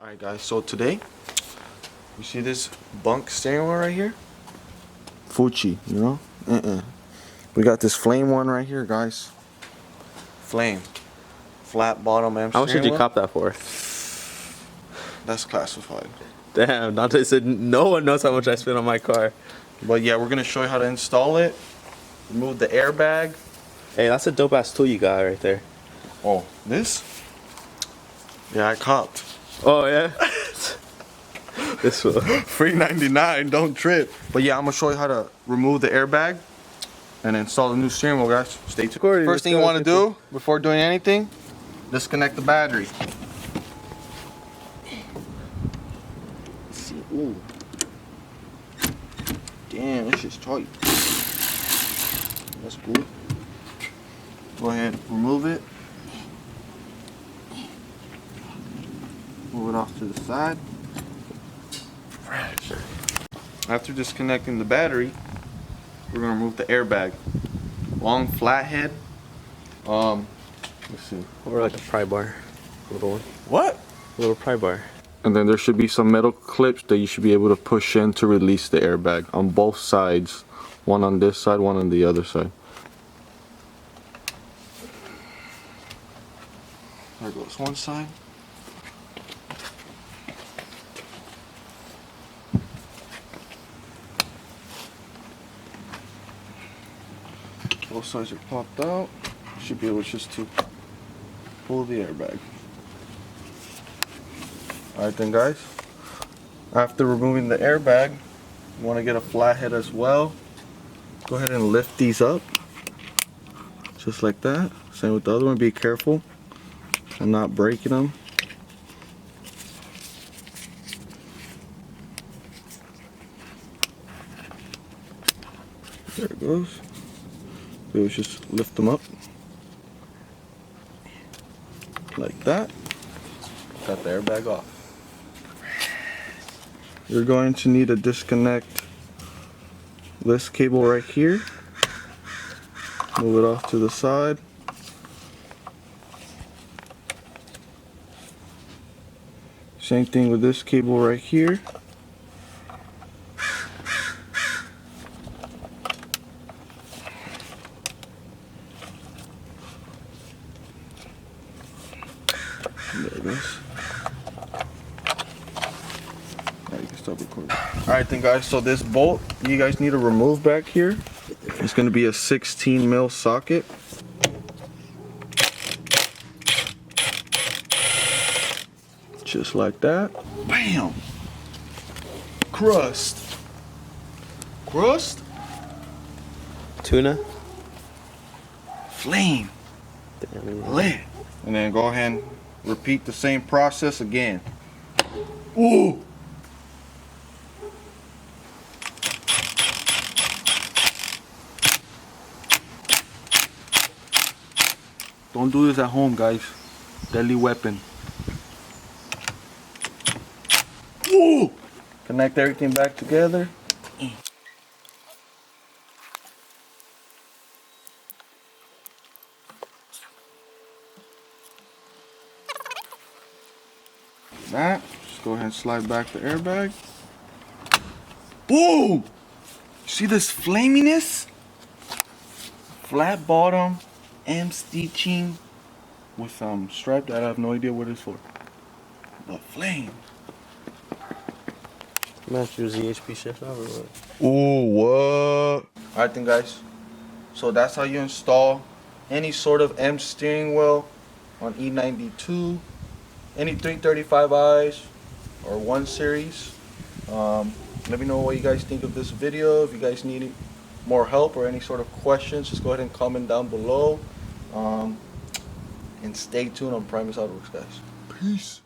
Alright guys, so today, you see this bunk steering wheel right here? Fuji, you know? We got this flame one right here, guys. Flame. Flat bottom M How much did you cop that for? That's classified. Damn, Dante said no one knows how much I spent on my car. But yeah, we're gonna show you how to install it. Remove the airbag. Hey, that's a dope ass tool you got right there. Oh, this? Yeah, I copped. Oh yeah? This one. Free 99, don't trip. But yeah, I'm gonna show you how to remove the airbag and install the new steering wheel, guys. Stay tuned. First thing you want to do before doing anything, disconnect the battery. Let's see. Ooh. Damn, this shit's tight. That's cool. Go ahead, remove it. Move it off to the side. After disconnecting the battery, we're gonna remove the airbag. Long flat head. Let's see. Or like a pry bar. Little one. What? A little pry bar. And then there should be some metal clips that you should be able to push in to release the airbag on both sides. One on this side, one on the other side. There goes one side. Both sides are popped out. Should be able just to pull the airbag. Alright then guys, after removing the airbag, you want to get a flathead as well. Go ahead and lift these up, just like that. Same with the other one, be careful and not breaking them. There it goes. So just lift them up like that. Got the airbag off. You're going to need to disconnect this cable right here. Move it off to the side. Same thing with this cable right here. There it is. Alright, you can stop recording. Alright then guys, so this bolt you guys need to remove back here. It's going to be a 16 mil socket. Just like that. Bam! Crust. Crust? Tuna? Flame. Damn. Lit. And then go ahead and repeat the same process again. Ooh! Don't do this at home, guys. Deadly weapon. Ooh! Connect everything back together. That. Just go ahead and slide back the airbag. Boom! See this flaminess? Flat bottom, M stitching with stripe that I have no idea what it's for. But flame. Match your ZHP shift off or what? Ooh, what? Alright then guys. So that's how you install any sort of M steering wheel on E92. Any 335i's or 1 series. Let me know what you guys think of this video. If you guys need more help or any sort of questions, just go ahead and comment down below. And stay tuned on Primus Autoworks, guys. Peace.